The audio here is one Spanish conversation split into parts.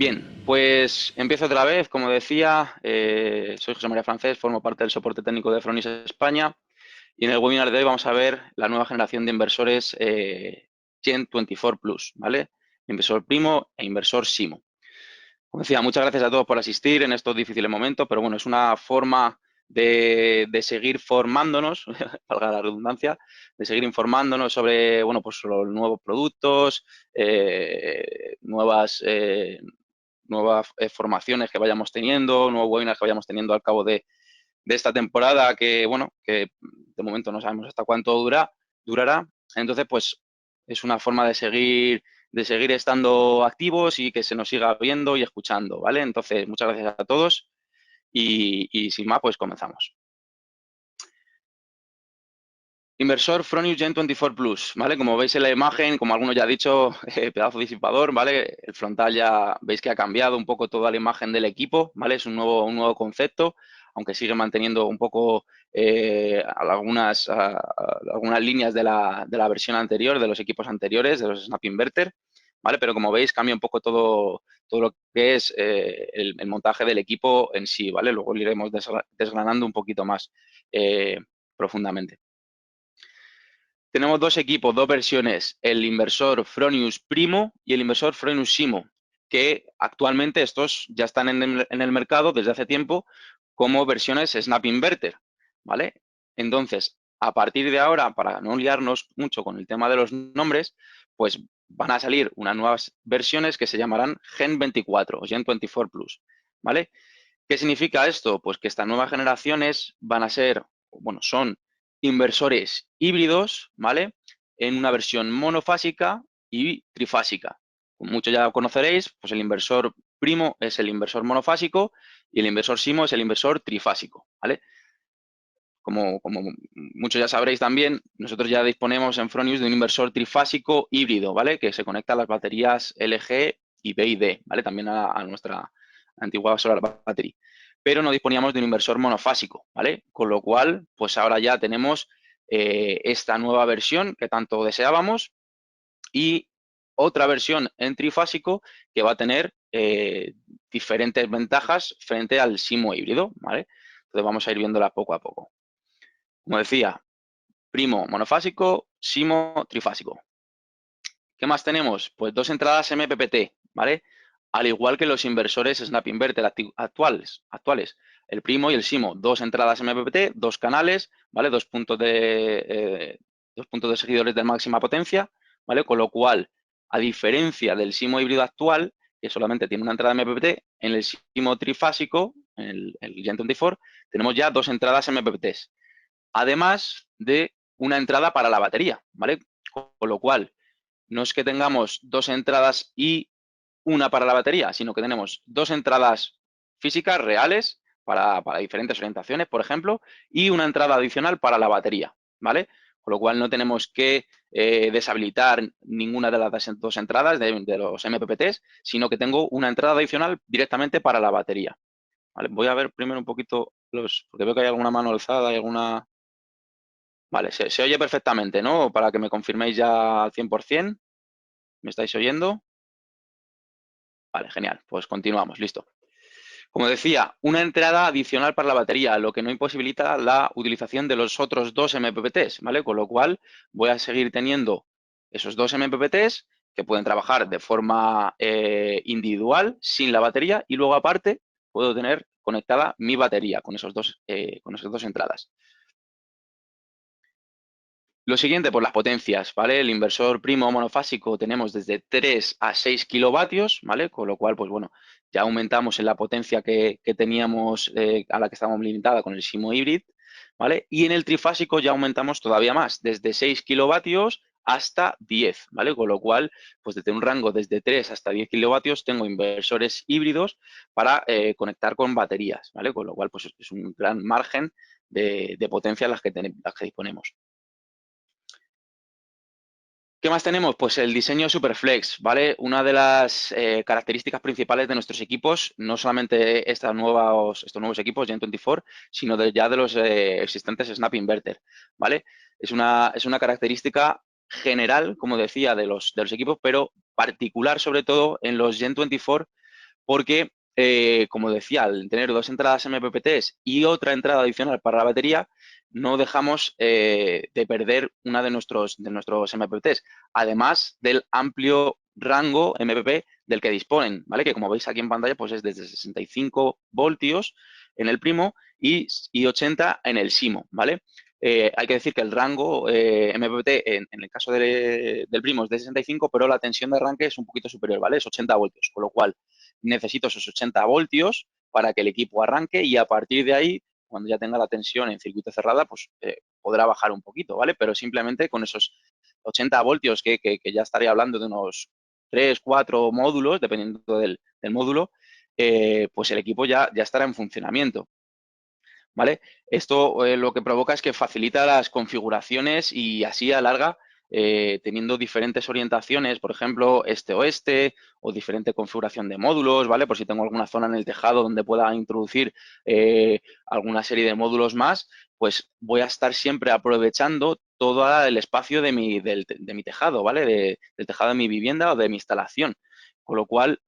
Bien, pues empiezo otra vez. Como decía, soy José María Francés, formo parte del soporte técnico de Fronis España y en el webinar de hoy vamos a ver la nueva generación de inversores Gen 24 Plus, ¿vale? Inversor primo e inversor SIMO. Como decía, muchas gracias a todos por asistir en estos difíciles momentos, pero bueno, es una forma de seguir formándonos, valga la redundancia, de seguir informándonos sobre, bueno, pues los nuevos productos, nuevas formaciones que vayamos teniendo, nuevos webinars que vayamos teniendo al cabo de esta temporada que, bueno, que de momento no sabemos hasta cuánto durará. Entonces, pues es una forma de seguir estando activos y que se nos siga viendo y escuchando, ¿vale? Entonces, muchas gracias a todos y sin más, pues comenzamos. Inversor Fronius Gen 24 Plus, ¿vale? Como veis en la imagen, como algunos ya ha dicho, pedazo disipador, ¿vale? El frontal ya veis que ha cambiado un poco toda la imagen del equipo, ¿vale? Es un nuevo concepto, aunque sigue manteniendo un poco algunas líneas de la versión anterior, de los equipos anteriores, de los Snap Inverter, ¿vale? Pero como veis, cambia un poco todo lo que es el montaje del equipo en sí, ¿vale? Luego lo iremos desgranando un poquito más profundamente. Tenemos dos equipos, dos versiones, el inversor Fronius Primo y el inversor Fronius Simo, que actualmente estos ya están en el mercado desde hace tiempo como versiones Snap Inverter, ¿vale? Entonces, a partir de ahora, para no liarnos mucho con el tema de los nombres, pues van a salir unas nuevas versiones que se llamarán Gen 24 o Gen 24 Plus, ¿vale? ¿Qué significa esto? Pues que estas nuevas generaciones van a ser, bueno, son inversores híbridos, ¿vale? En una versión monofásica y trifásica. Como muchos ya conoceréis, pues el inversor primo es el inversor monofásico y el inversor SIMO es el inversor trifásico, ¿vale? Como muchos ya sabréis también, nosotros ya disponemos en Fronius de un inversor trifásico híbrido, ¿vale? Que se conecta a las baterías LG y BYD, ¿vale? También a nuestra antigua Solar Battery. Pero no disponíamos de un inversor monofásico, ¿vale? Con lo cual, pues ahora ya tenemos esta nueva versión que tanto deseábamos y otra versión en trifásico que va a tener diferentes ventajas frente al SIMO híbrido, ¿vale? Entonces vamos a ir viéndola poco a poco. Como decía, primo monofásico, SIMO trifásico. ¿Qué más tenemos? Pues dos entradas MPPT, ¿vale? Al igual que los inversores Snap Inverter actuales. El primo y el SIMO, dos entradas MPPT, dos canales, ¿vale? Dos puntos de seguidores de máxima potencia, ¿vale? Con lo cual, a diferencia del SIMO híbrido actual, que solamente tiene una entrada MPPT, en el SIMO trifásico, en el Gen 24, tenemos ya dos entradas MPPT. Además de una entrada para la batería, ¿vale? Con lo cual, no es que tengamos dos entradas y una para la batería, sino que tenemos dos entradas físicas reales para diferentes orientaciones, por ejemplo, y una entrada adicional para la batería, ¿vale? Con lo cual no tenemos que deshabilitar ninguna de las dos entradas de los MPPTs, sino que tengo una entrada adicional directamente para la batería. ¿Vale? Voy a ver primero un poquito porque veo que hay alguna mano alzada, hay alguna... Vale, se oye perfectamente, ¿no? Para que me confirméis ya al 100%. ¿Me estáis oyendo? Vale, genial. Pues continuamos, listo. Como decía, una entrada adicional para la batería, lo que no imposibilita la utilización de los otros dos MPPTs, ¿vale? Con lo cual voy a seguir teniendo esos dos MPPTs que pueden trabajar de forma individual, sin la batería, y luego aparte puedo tener conectada mi batería con esas dos entradas. Lo siguiente, pues las potencias, ¿vale? El inversor primo monofásico tenemos desde 3 a 6 kilovatios, ¿vale? Con lo cual, pues bueno, ya aumentamos en la potencia que teníamos, a la que estábamos limitada con el SIMO híbrido, ¿vale? Y en el trifásico ya aumentamos todavía más, desde 6 kilovatios hasta 10, ¿vale? Con lo cual, pues desde un rango desde 3 hasta 10 kilovatios tengo inversores híbridos para conectar con baterías, ¿vale? Con lo cual, pues es un gran margen de potencia las que disponemos. ¿Qué más tenemos? Pues el diseño Superflex, ¿vale? Una de las características principales de nuestros equipos, no solamente estos nuevos equipos Gen 24, sino ya de los existentes Snap Inverter, ¿vale? Es una característica general, como decía, de los equipos, pero particular sobre todo en los Gen 24 porque, como decía, al tener dos entradas MPPTs y otra entrada adicional para la batería, no dejamos de perder una de nuestros MPPTs, además del amplio rango MPP del que disponen, ¿vale? Que como veis aquí en pantalla, pues es desde 65 voltios en el primo y 80 en el SIMO, ¿vale? Hay que decir que el rango MPPT en el caso del primo es de 65, pero la tensión de arranque es un poquito superior, ¿vale? Es 80 voltios, con lo cual necesito esos 80 voltios para que el equipo arranque y a partir de ahí, cuando ya tenga la tensión en circuito cerrada, pues podrá bajar un poquito, ¿vale? Pero simplemente con esos 80 voltios que ya estaría hablando de unos 3, 4 módulos, dependiendo del módulo, pues el equipo ya estará en funcionamiento. ¿Vale? Esto lo que provoca es que facilita las configuraciones y así alarga, teniendo diferentes orientaciones, por ejemplo, este-oeste o diferente configuración de módulos, ¿vale? Por si tengo alguna zona en el tejado donde pueda introducir alguna serie de módulos más, pues voy a estar siempre aprovechando todo el espacio de mi tejado, ¿vale? Del tejado de mi vivienda o de mi instalación. Con lo cual,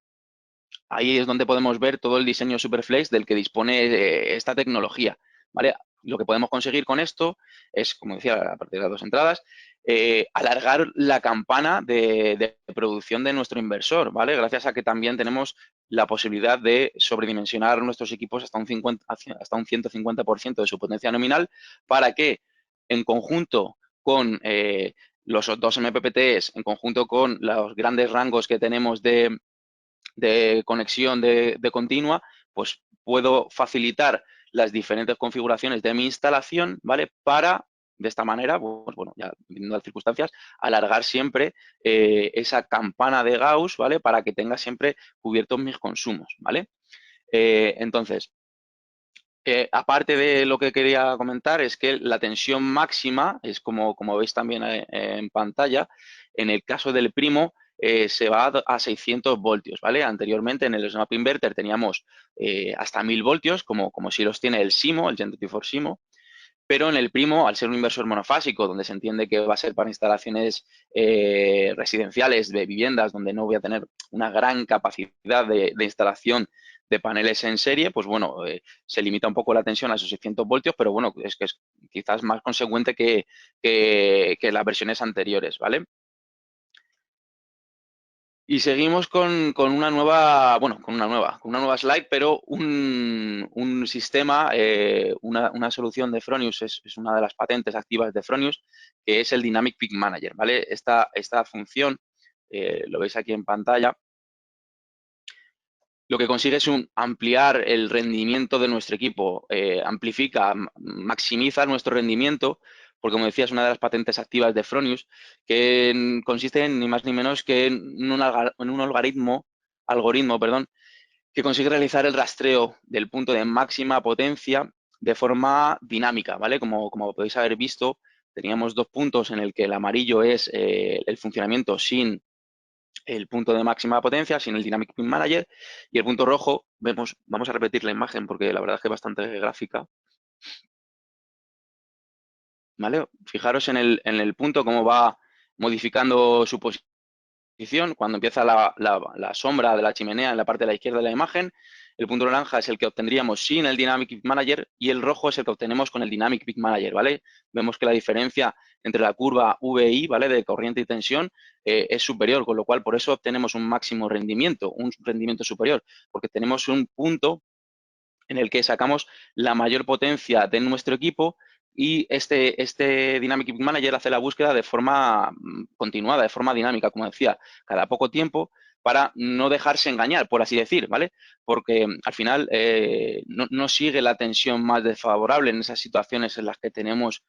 ahí es donde podemos ver todo el diseño Superflex del que dispone esta tecnología, ¿vale? Lo que podemos conseguir con esto es, como decía, a partir de las dos entradas, alargar la campana de producción de nuestro inversor, ¿vale? Gracias a que también tenemos la posibilidad de sobredimensionar nuestros equipos hasta un 150% de su potencia nominal para que, en conjunto con los dos MPPTs, en conjunto con los grandes rangos que tenemos de conexión de continua, pues puedo facilitar las diferentes configuraciones de mi instalación, ¿vale? Para, de esta manera, pues bueno, ya dependiendo de las circunstancias, alargar siempre esa campana de Gauss, ¿vale? Para que tenga siempre cubiertos mis consumos, ¿vale? Entonces, aparte de lo que quería comentar, es que la tensión máxima es como veis también en pantalla, en el caso del primo se va a 600 voltios, ¿vale? Anteriormente en el Snap Inverter teníamos hasta 1000 voltios, como si los tiene el SIMO, el Gen24 SIMO, pero en el primo, al ser un inversor monofásico, donde se entiende que va a ser para instalaciones residenciales de viviendas, donde no voy a tener una gran capacidad de instalación de paneles en serie, pues bueno, se limita un poco la tensión a esos 600 voltios, pero bueno, es que es quizás más consecuente que las versiones anteriores, ¿vale? Y seguimos con una nueva, bueno, con una nueva slide, pero un sistema, una solución de Fronius, es una de las patentes activas de Fronius, que es el Dynamic Peak Manager, ¿vale? Esta función, lo veis aquí en pantalla, lo que consigue es ampliar el rendimiento de nuestro equipo, amplifica, maximiza nuestro rendimiento, porque como decía, es una de las patentes activas de Fronius, que consiste en ni más ni menos que en un algoritmo, perdón, que consigue realizar el rastreo del punto de máxima potencia de forma dinámica, ¿vale? Como podéis haber visto, teníamos dos puntos en el que el amarillo es el funcionamiento sin el punto de máxima potencia, sin el Dynamic Pin Manager, y el punto rojo, vamos a repetir la imagen porque la verdad es que es bastante gráfica, ¿vale? Fijaros en el punto cómo va modificando su posición, cuando empieza la sombra de la chimenea en la parte de la izquierda de la imagen, el punto naranja es el que obtendríamos sin el Dynamic Peak Manager y el rojo es el que obtenemos con el Dynamic Peak Manager, ¿vale? Vemos que la diferencia entre la curva VI, ¿vale? De corriente y tensión es superior, con lo cual por eso obtenemos un máximo rendimiento, un rendimiento superior, porque tenemos un punto en el que sacamos la mayor potencia de nuestro equipo y este Dynamic Manager hace la búsqueda de forma continuada, de forma dinámica, como decía, cada poco tiempo, para no dejarse engañar, por así decir, ¿vale? Porque al final no sigue la tensión más desfavorable en esas situaciones en las que tenemos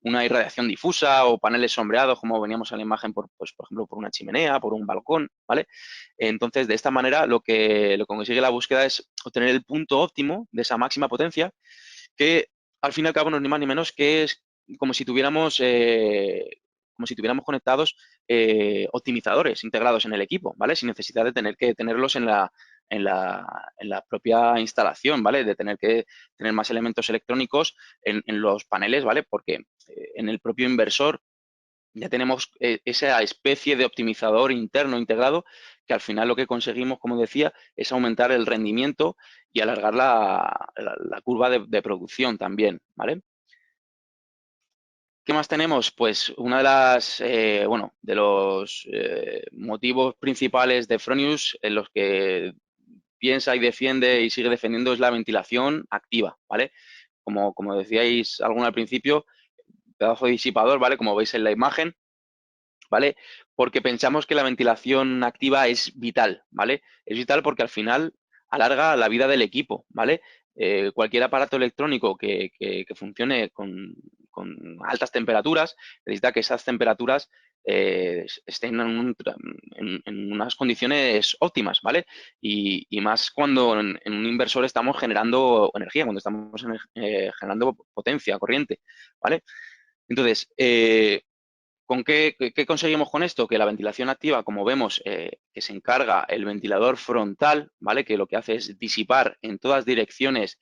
una irradiación difusa o paneles sombreados, como veníamos en la imagen, pues, por ejemplo, por una chimenea, por un balcón, ¿vale? Entonces, de esta manera, lo que consigue la búsqueda es obtener el punto óptimo de esa máxima potencia, que al fin y al cabo no es ni más ni menos que es como si tuviéramos conectados optimizadores integrados en el equipo, ¿vale? Sin necesidad de tener que tenerlos en la propia instalación, ¿vale? De tener que tener más elementos electrónicos en los paneles, ¿vale? Porque en el propio inversor ya tenemos esa especie de optimizador interno integrado que al final lo que conseguimos, como decía, es aumentar el rendimiento y alargar la curva de producción también, ¿vale? ¿Qué más tenemos? Pues una de las, bueno, de los motivos principales de Fronius en los que piensa y defiende y sigue defendiendo es la ventilación activa, ¿vale? Como decíais alguno al principio, pedazo de disipador, ¿vale? Como veis en la imagen, ¿vale? Porque pensamos que la ventilación activa es vital, ¿vale? Es vital porque al final alarga la vida del equipo, ¿vale? Cualquier aparato electrónico que funcione con altas temperaturas necesita que esas temperaturas estén en unas condiciones óptimas, ¿vale? Y más cuando en un inversor estamos generando energía, cuando estamos generando potencia, corriente, ¿vale? Entonces, ¿con qué conseguimos con esto? Que la ventilación activa, como vemos, que se encarga el ventilador frontal, ¿vale? Que lo que hace es disipar en todas direcciones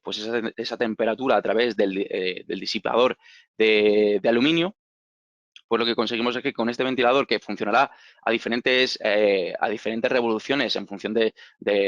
pues esa temperatura a través del disipador de aluminio. Pues lo que conseguimos es que con este ventilador, que funcionará a diferentes revoluciones en función de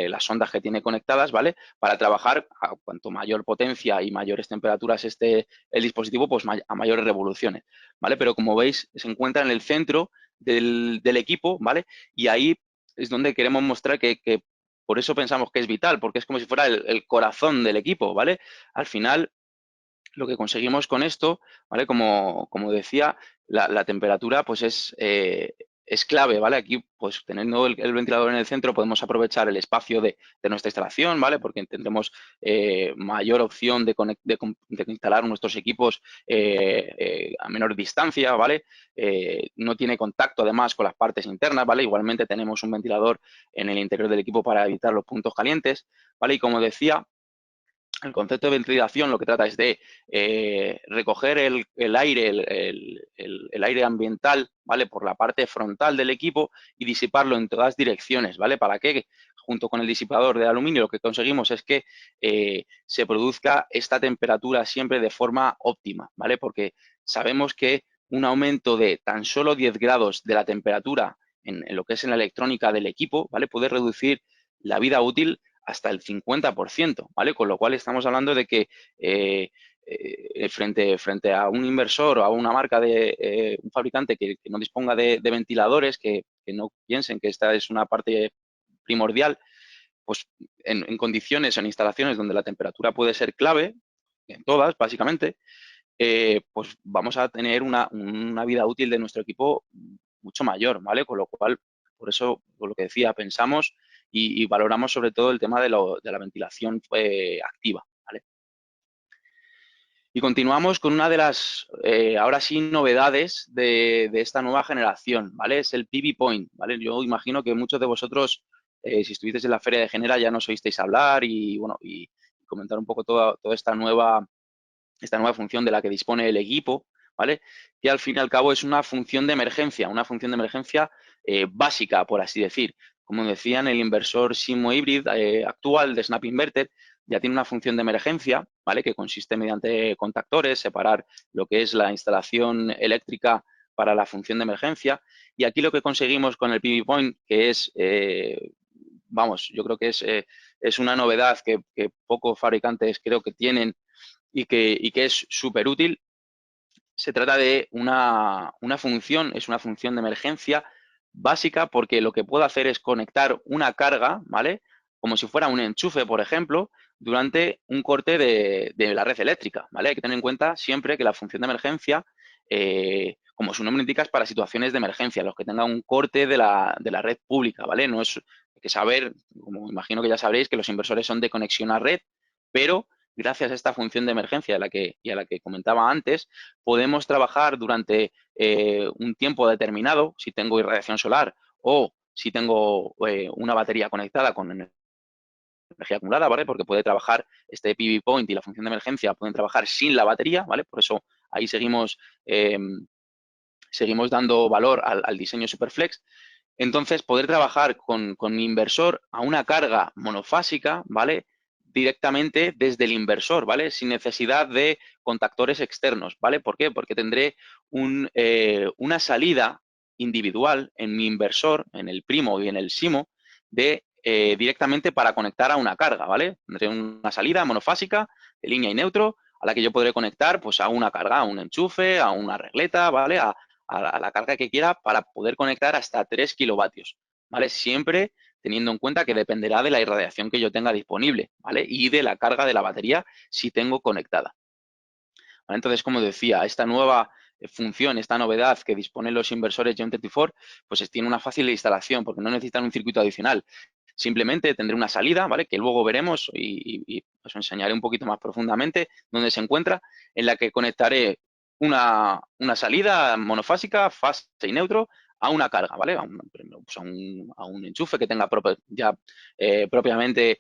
las ondas que tiene conectadas, ¿vale? Para trabajar a cuanto mayor potencia y mayores temperaturas esté el dispositivo, pues a mayores revoluciones, ¿vale? Pero como veis, se encuentra en el centro del equipo, ¿vale? Y ahí es donde queremos mostrar que por eso pensamos que es vital, porque es como si fuera el corazón del equipo, ¿vale? Al final, lo que conseguimos con esto, ¿vale? Como decía, la temperatura pues es clave, ¿vale? Aquí, pues teniendo el ventilador en el centro, podemos aprovechar el espacio de nuestra instalación, ¿vale? Porque tendremos mayor opción de instalar nuestros equipos a menor distancia, ¿vale? No tiene contacto, además, con las partes internas, ¿vale? Igualmente tenemos un ventilador en el interior del equipo para evitar los puntos calientes, ¿vale? Y como decía, el concepto de ventilación lo que trata es de recoger el aire, el aire ambiental, ¿vale? Por la parte frontal del equipo y disiparlo en todas direcciones, ¿vale? ¿Para qué? Junto con el disipador de aluminio lo que conseguimos es que se produzca esta temperatura siempre de forma óptima, ¿vale? Porque sabemos que un aumento de tan solo 10 grados de la temperatura en lo que es en la electrónica del equipo, ¿vale? Puede reducir la vida útil hasta el 50%, ¿vale? Con lo cual estamos hablando de que frente a un inversor o a una marca de un fabricante que no disponga de ventiladores, que no piensen que esta es una parte primordial, pues en condiciones, en instalaciones donde la temperatura puede ser clave, en todas, básicamente, pues vamos a tener una vida útil de nuestro equipo mucho mayor, ¿vale? Con lo cual, por eso, por lo que decía, pensamos y valoramos sobre todo el tema de la ventilación activa, ¿vale? Y continuamos con una de las, ahora sí, novedades de esta nueva generación, ¿vale? Es el PV Point, ¿vale? Yo imagino que muchos de vosotros, si estuvisteis en la Feria de Genera, ya nos oísteis hablar y, bueno, y comentar un poco toda esta nueva función de la que dispone el equipo, ¿vale? Que al fin y al cabo es una función de emergencia básica, por así decir. Como decían, el inversor Simo Hybrid actual de Snap Inverter ya tiene una función de emergencia, ¿vale? Que consiste mediante contactores, separar lo que es la instalación eléctrica para la función de emergencia. Y aquí lo que conseguimos con el PV Point, que es, vamos, yo creo que es una novedad que pocos fabricantes creo que tienen y que es súper útil. Se trata de una función, es una función de emergencia básica porque lo que puedo hacer es conectar una carga, ¿vale? Como si fuera un enchufe, por ejemplo, durante un corte de la red eléctrica, ¿vale? Hay que tener en cuenta siempre que la función de emergencia, como su nombre indica, es para situaciones de emergencia, los que tengan un corte de la red pública, ¿vale? No es, hay que saber, como imagino que ya sabréis, que los inversores son de conexión a red, pero gracias a esta función de emergencia a la que comentaba antes, podemos trabajar durante un tiempo determinado, si tengo irradiación solar o si tengo una batería conectada con energía acumulada, ¿vale? Porque puede trabajar este PV Point y la función de emergencia pueden trabajar sin la batería, ¿vale? Por eso ahí seguimos dando valor al diseño Superflex. Entonces, poder trabajar con mi inversor a una carga monofásica, ¿vale? Directamente desde el inversor, ¿vale? Sin necesidad de contactores externos, ¿vale? ¿Por qué? Porque tendré una salida individual en mi inversor, en el Primo y en el Simo, directamente para conectar a una carga, ¿vale? Tendré una salida monofásica de línea y neutro a la que yo podré conectar pues a una carga, a un enchufe, a una regleta, ¿vale? A la carga que quiera para poder conectar hasta 3 kilovatios, ¿vale? Siempre teniendo en cuenta que dependerá de la irradiación que yo tenga disponible, ¿vale? Y de la carga de la batería si tengo conectada. ¿Vale? Entonces, como decía, esta nueva función, esta novedad que disponen los inversores Gen 34, pues tiene una fácil instalación porque no necesitan un circuito adicional. Simplemente tendré una salida, ¿vale? Que luego veremos y os enseñaré un poquito más profundamente dónde se encuentra, en la que conectaré una salida monofásica, fase y neutro, a una carga, ¿vale? Pues a un enchufe que tenga ya propiamente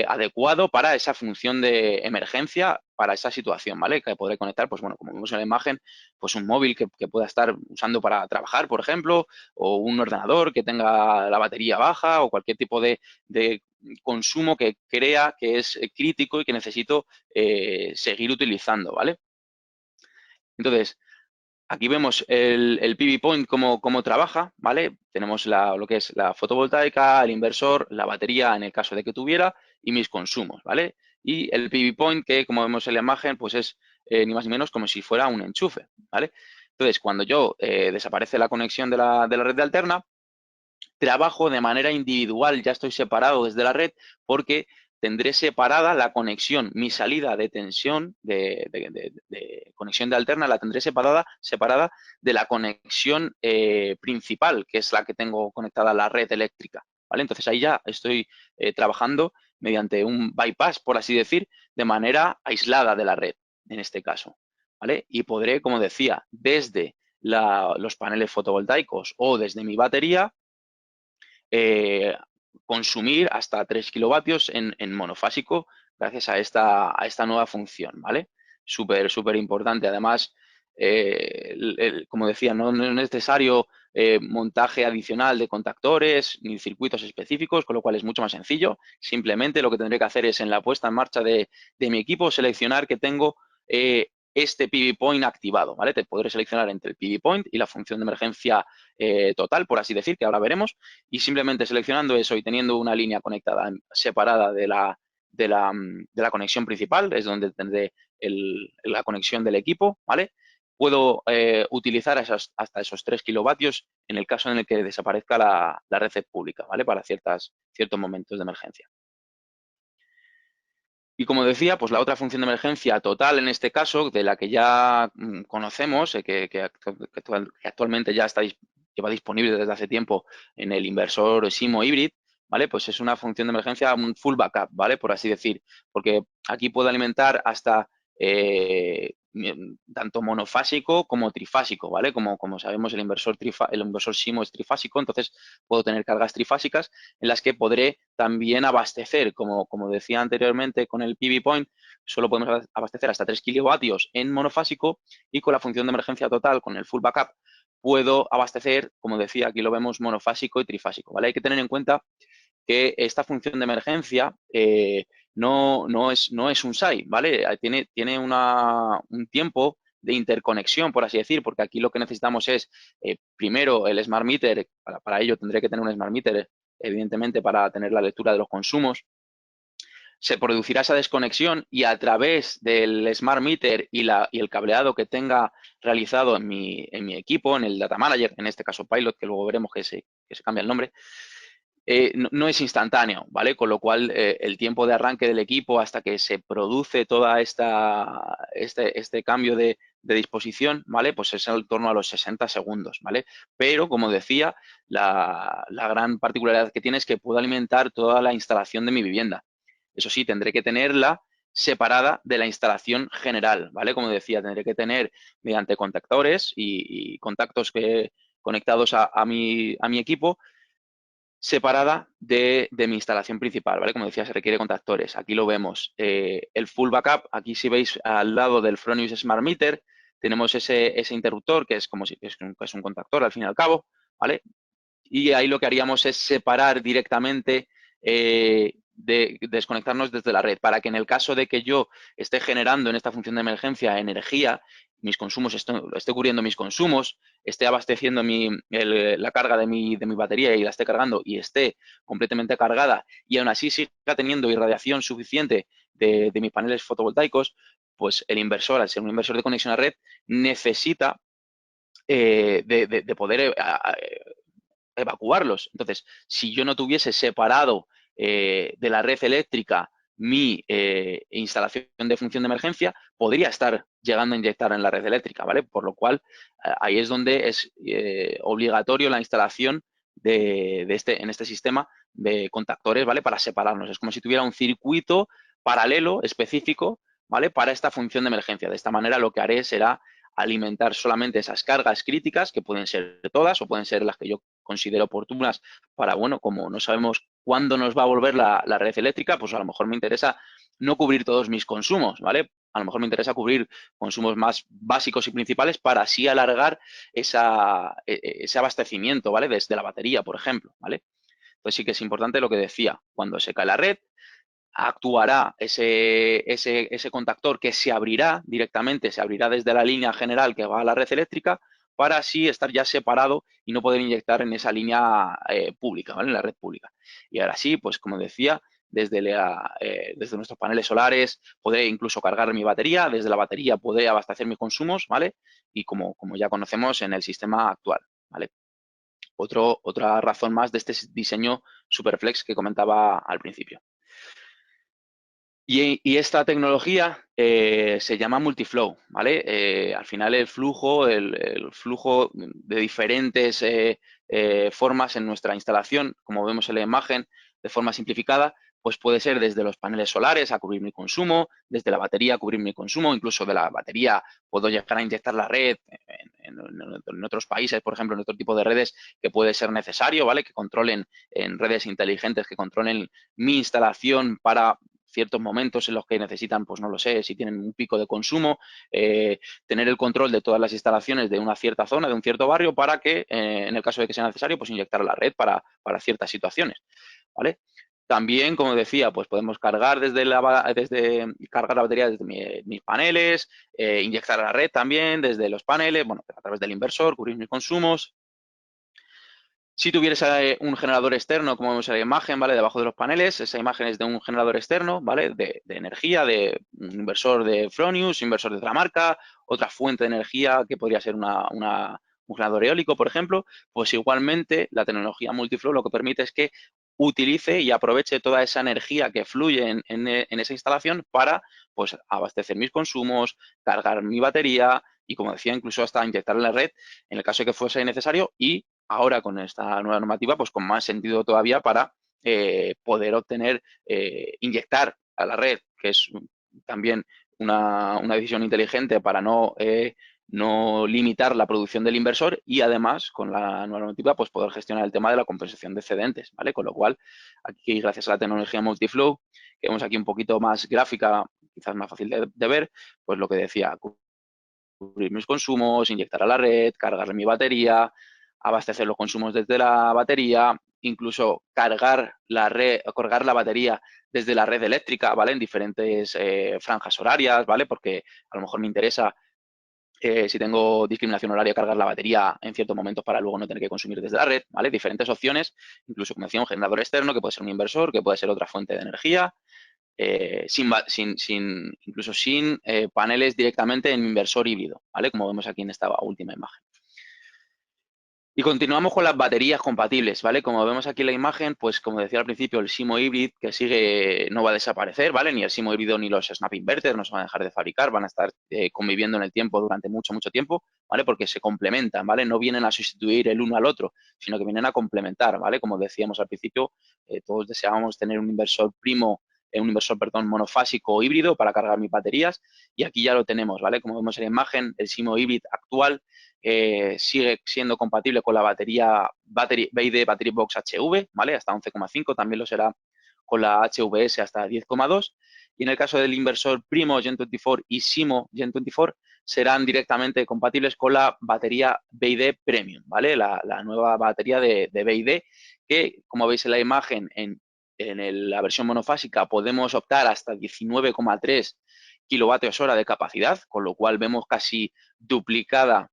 adecuado para esa función de emergencia, para esa situación, ¿vale? Que podré conectar, pues bueno, como vemos en la imagen, pues un móvil que pueda estar usando para trabajar, por ejemplo, o un ordenador que tenga la batería baja o cualquier tipo de consumo que crea que es crítico y que necesito seguir utilizando, ¿vale? Entonces, aquí vemos el PV Point cómo trabaja, ¿vale? Tenemos lo que es la fotovoltaica, el inversor, la batería en el caso de que tuviera y mis consumos, ¿vale? Y el PV Point que, como vemos en la imagen, pues es ni más ni menos como si fuera un enchufe, ¿vale? Entonces, cuando yo desaparece la conexión de la red de alterna, trabajo de manera individual, ya estoy separado desde la red porque tendré separada la conexión, mi salida de tensión, de conexión de alterna, la tendré separada de la conexión principal, que es la que tengo conectada a la red eléctrica, ¿vale? Entonces ahí ya estoy trabajando mediante un bypass, por así decir, de manera aislada de la red, en este caso, ¿vale? Y podré, como decía, desde los paneles fotovoltaicos o desde mi batería, eh, consumir hasta 3 kilovatios en monofásico gracias a esta nueva función, ¿vale? Súper importante. Además, como decía, no es necesario montaje adicional de contactores ni circuitos específicos, con lo cual es mucho más sencillo. Simplemente lo que tendré que hacer es en la puesta en marcha de mi equipo seleccionar que tengo este PV Point activado, ¿vale? Te podré seleccionar entre el PV Point y la función de emergencia total, por así decir, que ahora veremos, y simplemente seleccionando eso y teniendo una línea conectada separada de la conexión principal, es donde tendré la conexión del equipo, ¿vale? Puedo utilizar hasta esos 3 kilovatios en el caso en el que desaparezca la red pública, ¿vale? Para ciertos momentos de emergencia. Y como decía, pues la otra función de emergencia total en este caso, de la que ya conocemos, que actualmente ya lleva disponible desde hace tiempo en el inversor Simo Hybrid, ¿vale? Pues es una función de emergencia, un full backup, ¿vale? Por así decir, porque aquí puedo alimentar hasta tanto monofásico como trifásico, ¿vale? Como sabemos, el inversor Simo es trifásico, entonces puedo tener cargas trifásicas en las que podré también abastecer, como decía anteriormente con el PV Point, solo podemos abastecer hasta 3 kilovatios en monofásico y con la función de emergencia total, con el full backup, puedo abastecer, como decía, aquí lo vemos, monofásico y trifásico, ¿vale? Hay que tener en cuenta que esta función de emergencia no es un SAI, ¿vale? Tiene un tiempo de interconexión, por así decir, porque aquí lo que necesitamos es, primero, el Smart Meter. Para ello tendré que tener un Smart Meter, evidentemente, para tener la lectura de los consumos. Se producirá esa desconexión y a través del Smart Meter y el cableado que tenga realizado en mi equipo, en el Data Manager, en este caso Pilot, que luego veremos que se cambia el nombre, no es instantáneo, ¿vale? Con lo cual, el tiempo de arranque del equipo hasta que se produce toda este cambio de disposición, ¿vale? Pues es en torno a los 60 segundos, ¿vale? Pero, como decía, la gran particularidad que tiene es que puedo alimentar toda la instalación de mi vivienda. Eso sí, tendré que tenerla separada de la instalación general, ¿vale? Como decía, tendré que tener mediante contactores y contactos conectados a mi equipo, separada de mi instalación principal, ¿vale? Como decía, se requiere contactores. Aquí lo vemos. El full backup, aquí si veis al lado del Fronius Smart Meter, tenemos ese interruptor que es como si es un contactor al fin y al cabo, ¿vale? Y ahí lo que haríamos es separar directamente de desconectarnos desde la red, para que en el caso de que yo esté generando en esta función de emergencia energía, mis consumos, esté cubriendo mis consumos, esté abasteciendo la carga de mi batería y la esté cargando y esté completamente cargada y aún así siga teniendo irradiación suficiente de mis paneles fotovoltaicos, pues el inversor, al ser un inversor de conexión a red, necesita de poder evacuarlos. Entonces, si yo no tuviese separado de la red eléctrica mi instalación de función de emergencia, podría estar llegando a inyectar en la red eléctrica, ¿vale? Por lo cual, ahí es donde es obligatorio la instalación en este sistema de contactores, ¿vale? Para separarnos. Es como si tuviera un circuito paralelo específico, ¿vale? Para esta función de emergencia. De esta manera, lo que haré será alimentar solamente esas cargas críticas, que pueden ser todas o pueden ser las que yo considero oportunas para, bueno, como no sabemos cuándo nos va a volver la red eléctrica, pues a lo mejor me interesa no cubrir todos mis consumos, ¿vale? A lo mejor me interesa cubrir consumos más básicos y principales para así alargar ese abastecimiento, ¿vale? Desde la batería, por ejemplo, ¿vale? Entonces sí que es importante lo que decía, cuando se cae la red, actuará ese contactor que se abrirá directamente, se abrirá desde la línea general que va a la red eléctrica para así estar ya separado y no poder inyectar en esa línea pública, ¿vale? En la red pública. Y ahora sí, pues como decía, desde nuestros paneles solares podré incluso cargar mi batería, desde la batería podré abastecer mis consumos, ¿vale? Y como ya conocemos en el sistema actual, ¿vale? Otra razón más de este diseño Superflex que comentaba al principio. Y esta tecnología se llama multiflow, ¿vale? Al final el flujo de diferentes formas en nuestra instalación, como vemos en la imagen, de forma simplificada, pues puede ser desde los paneles solares a cubrir mi consumo, desde la batería a cubrir mi consumo, incluso de la batería puedo llegar a inyectar la red en otros países, por ejemplo, en otro tipo de redes que puede ser necesario, ¿vale? Que controlen en redes inteligentes, que controlen mi instalación para ciertos momentos en los que necesitan, pues no lo sé, si tienen un pico de consumo, tener el control de todas las instalaciones de una cierta zona, de un cierto barrio, para que, en el caso de que sea necesario, pues inyectar a la red para ciertas situaciones, ¿vale? También, como decía, pues podemos cargar cargar la batería desde mis paneles, inyectar a la red también desde los paneles, bueno, a través del inversor, cubrir mis consumos. Si tuvieras un generador externo, como vemos en la imagen, ¿vale? Debajo de los paneles, esa imagen es de un generador externo, ¿vale? De energía, de un inversor de Fronius, inversor de otra marca, otra fuente de energía que podría ser un generador eólico, por ejemplo, pues igualmente la tecnología Multiflow lo que permite es que utilice y aproveche toda esa energía que fluye en esa instalación para, pues, abastecer mis consumos, cargar mi batería y, como decía, incluso hasta inyectar en la red en el caso de que fuese necesario y ahora con esta nueva normativa, pues con más sentido todavía para poder obtener, inyectar a la red, que es también una decisión inteligente para no limitar la producción del inversor y además con la nueva normativa pues poder gestionar el tema de la compensación de excedentes, ¿vale? Con lo cual, aquí gracias a la tecnología Multiflow, que vemos aquí un poquito más gráfica, quizás más fácil de ver, pues lo que decía, cubrir mis consumos, inyectar a la red, cargar mi batería, abastecer los consumos desde la batería, incluso cargar la batería desde la red eléctrica, ¿vale? En diferentes franjas horarias, ¿vale? Porque a lo mejor me interesa, si tengo discriminación horaria, cargar la batería en ciertos momentos para luego no tener que consumir desde la red, ¿vale? Diferentes opciones, incluso como decía, un generador externo, que puede ser un inversor, que puede ser otra fuente de energía, incluso sin paneles directamente en inversor híbrido, ¿vale? Como vemos aquí en esta última imagen. Y continuamos con las baterías compatibles, ¿vale? Como vemos aquí en la imagen, pues como decía al principio, el SIMO Hybrid que sigue no va a desaparecer, ¿vale? Ni el SIMO híbrido ni los Snap Inverters no se van a dejar de fabricar, van a estar conviviendo en el tiempo durante mucho, mucho tiempo, ¿vale? Porque se complementan, ¿vale? No vienen a sustituir el uno al otro, sino que vienen a complementar, ¿vale? Como decíamos al principio, todos deseábamos tener un inversor monofásico o híbrido para cargar mis baterías y aquí ya lo tenemos, ¿vale? Como vemos en la imagen, el SIMO Hybrid actual sigue siendo compatible con la batería BYD Battery Box HV, ¿vale? Hasta 11,5, también lo será con la HVS hasta 10,2. Y en el caso del inversor Primo Gen 24 y Simo Gen 24 serán directamente compatibles con la batería BYD Premium, ¿vale? La nueva batería de BYD que, como veis en la imagen, en la versión monofásica podemos optar hasta 19,3 kilovatios hora de capacidad, con lo cual vemos casi duplicada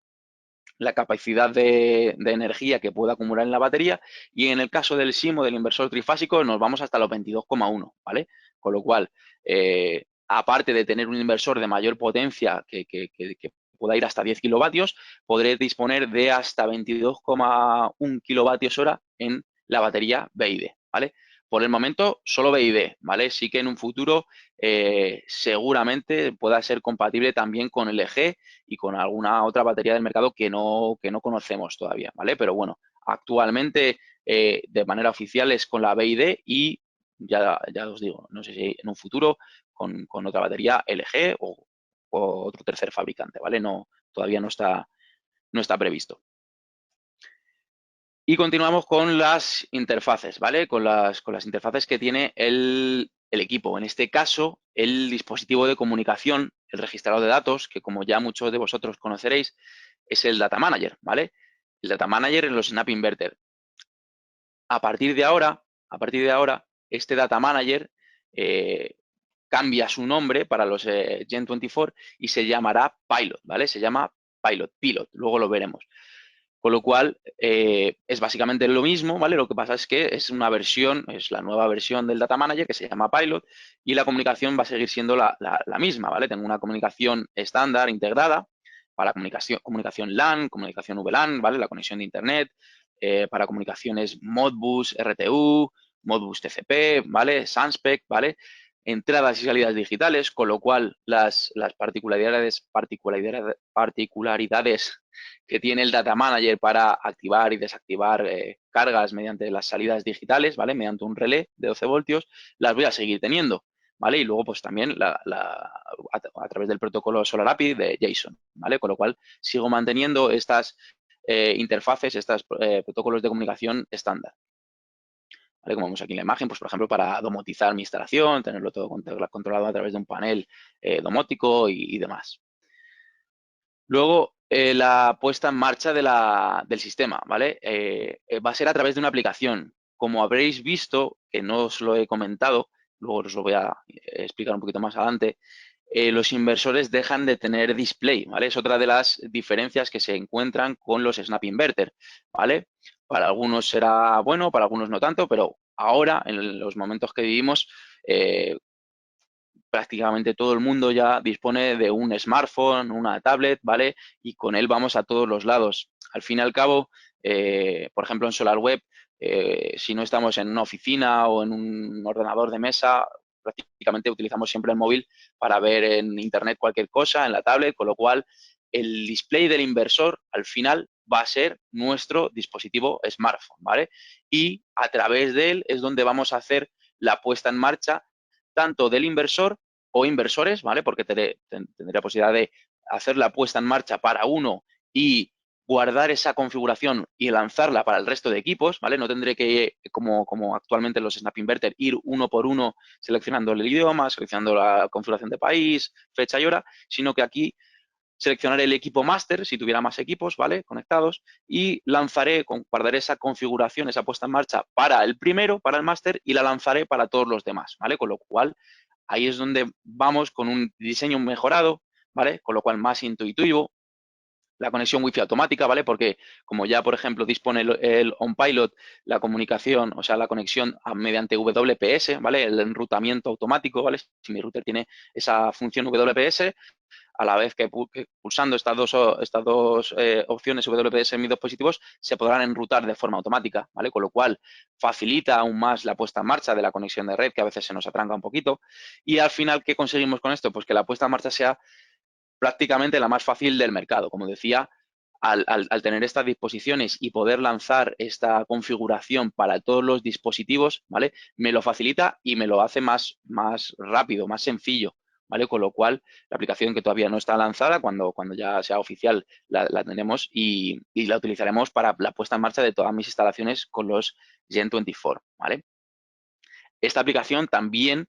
la capacidad de energía que puede acumular en la batería, y en el caso del SIMO, del inversor trifásico, nos vamos hasta los 22,1, ¿vale? Con lo cual, aparte de tener un inversor de mayor potencia que pueda ir hasta 10 kilovatios, podré disponer de hasta 22,1 kilovatios hora en la batería BID, ¿vale? Por el momento, solo BID, ¿vale? Sí que en un futuro seguramente pueda ser compatible también con LG y con alguna otra batería del mercado que no conocemos todavía, ¿vale? Pero bueno, actualmente de manera oficial es con la BID y ya os digo, no sé si en un futuro con otra batería LG o otro tercer fabricante, ¿vale? No, todavía no está previsto. Y continuamos con las interfaces, ¿vale? Con las interfaces que tiene el equipo. En este caso, el dispositivo de comunicación, el registrador de datos, que como ya muchos de vosotros conoceréis, es el Data Manager, ¿vale? El Data Manager en los Snap Inverter. A partir de ahora, este Data Manager cambia su nombre para los Gen 24 y se llamará Pilot, ¿vale? Se llama Pilot, luego lo veremos. Con lo cual, es básicamente lo mismo, ¿vale? Lo que pasa es que es una versión, es la nueva versión del Data Manager que se llama Pilot, y la comunicación va a seguir siendo la misma, ¿vale? Tengo una comunicación estándar integrada para comunicación LAN, comunicación VLAN, ¿vale? La conexión de Internet, para comunicaciones Modbus, RTU, Modbus TCP, ¿vale? Sunspec, ¿vale? Entradas y salidas digitales, con lo cual las particularidades que tiene el Data Manager para activar y desactivar cargas mediante las salidas digitales, ¿vale? Mediante un relé de 12 voltios, las voy a seguir teniendo, ¿vale? Y luego, pues también a través del protocolo SolarAPI de JSON, ¿vale? Con lo cual, sigo manteniendo estas interfaces, estos protocolos de comunicación estándar. ¿Vale? Como vemos aquí en la imagen, pues por ejemplo, para domotizar mi instalación, tenerlo todo controlado a través de un panel domótico y demás. Luego, la puesta en marcha del sistema, ¿vale? Va a ser a través de una aplicación. Como habréis visto, que no os lo he comentado, luego os lo voy a explicar un poquito más adelante, los inversores dejan de tener display, ¿vale? Es otra de las diferencias que se encuentran con los Snap Inverter, ¿vale? Para algunos será bueno, para algunos no tanto, pero ahora, en los momentos que vivimos, prácticamente todo el mundo ya dispone de un smartphone, una tablet, ¿vale? Y con él vamos a todos los lados. Al fin y al cabo, por ejemplo, en SolarWeb, si no estamos en una oficina o en un ordenador de mesa, prácticamente utilizamos siempre el móvil para ver en Internet cualquier cosa, en la tablet, con lo cual el display del inversor al final va a ser nuestro dispositivo smartphone, ¿vale? Y a través de él es donde vamos a hacer la puesta en marcha tanto del inversor o inversores, ¿vale? Porque tendré la posibilidad de hacer la puesta en marcha para uno y guardar esa configuración y lanzarla para el resto de equipos, ¿vale? No tendré que, como actualmente en los Snap Inverter, ir uno por uno seleccionando el idioma, seleccionando la configuración de país, fecha y hora, sino que aquí seleccionaré el equipo máster, si tuviera más equipos, ¿vale? Conectados, y guardaré esa configuración, esa puesta en marcha para el primero, para el máster, y la lanzaré para todos los demás, ¿vale? Con lo cual, ahí es donde vamos con un diseño mejorado, ¿vale? Con lo cual, más intuitivo, la conexión Wi-Fi automática, ¿vale? Porque como ya, por ejemplo, dispone el OnPilot, la comunicación, o sea, la conexión mediante WPS, ¿vale? El enrutamiento automático, ¿vale? Si mi router tiene esa función WPS, a la vez que pulsando estas dos opciones WPS en mis dispositivos, se podrán enrutar de forma automática, ¿vale? Con lo cual facilita aún más la puesta en marcha de la conexión de red, que a veces se nos atranca un poquito. Y al final, ¿qué conseguimos con esto? Pues que la puesta en marcha sea prácticamente la más fácil del mercado. Como decía, al tener estas disposiciones y poder lanzar esta configuración para todos los dispositivos, ¿vale? Me lo facilita y me lo hace más rápido, más sencillo, ¿vale? Con lo cual, la aplicación que todavía no está lanzada, cuando ya sea oficial, la tenemos y la utilizaremos para la puesta en marcha de todas mis instalaciones con los Gen 24, ¿vale? esta aplicación también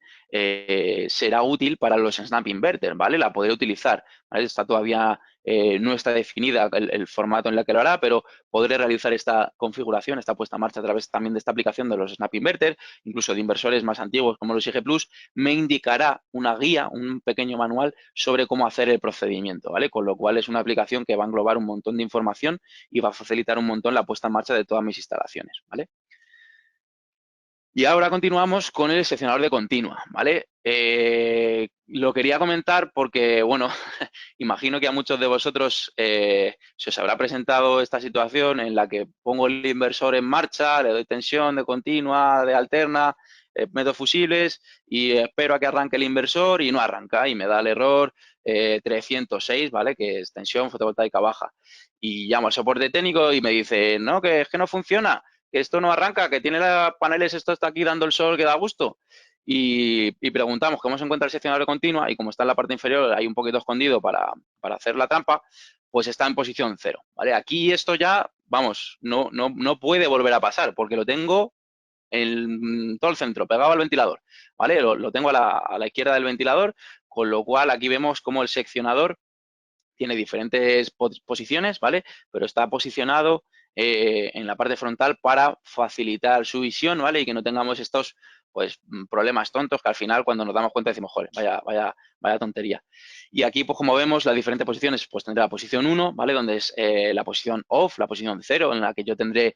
será útil para los Snap Inverter, ¿vale? La podré utilizar, ¿vale? Está todavía, no está definida el formato en el que lo hará, pero podré realizar esta configuración, esta puesta en marcha a través también de esta aplicación de los Snap Inverter, incluso de inversores más antiguos como los IG Plus, me indicará una guía, un pequeño manual sobre cómo hacer el procedimiento, ¿vale? Con lo cual es una aplicación que va a englobar un montón de información y va a facilitar un montón la puesta en marcha de todas mis instalaciones, ¿vale? Y ahora continuamos con el seccionador de continua, ¿vale? Lo quería comentar porque, bueno, imagino que a muchos de vosotros se os habrá presentado esta situación en la que pongo el inversor en marcha, le doy tensión de continua, de alterna, meto fusibles y espero a que arranque el inversor y no arranca y me da el error 306, ¿vale? Que es tensión fotovoltaica baja. Y llamo al soporte técnico y me dice, no, que es que no funciona, que esto no arranca, que tiene los paneles, esto está aquí dando el sol que da gusto. Y preguntamos cómo se encuentra el seccionador de continua y como está en la parte inferior, hay un poquito escondido para hacer la trampa, pues está en posición 0, ¿vale? Aquí esto ya, vamos, no puede volver a pasar porque lo tengo en todo el centro, pegado al ventilador, ¿vale? Lo tengo a la izquierda del ventilador, con lo cual aquí vemos cómo el seccionador tiene diferentes posiciones, ¿vale? Pero está posicionado en la parte frontal para facilitar su visión, ¿vale? Y que no tengamos estos, pues, problemas tontos que al final cuando nos damos cuenta decimos, joder, vaya tontería. Y aquí, pues como vemos, las diferentes posiciones, pues tendré la posición 1, ¿vale? Donde es la posición off, la posición 0, en la que yo tendré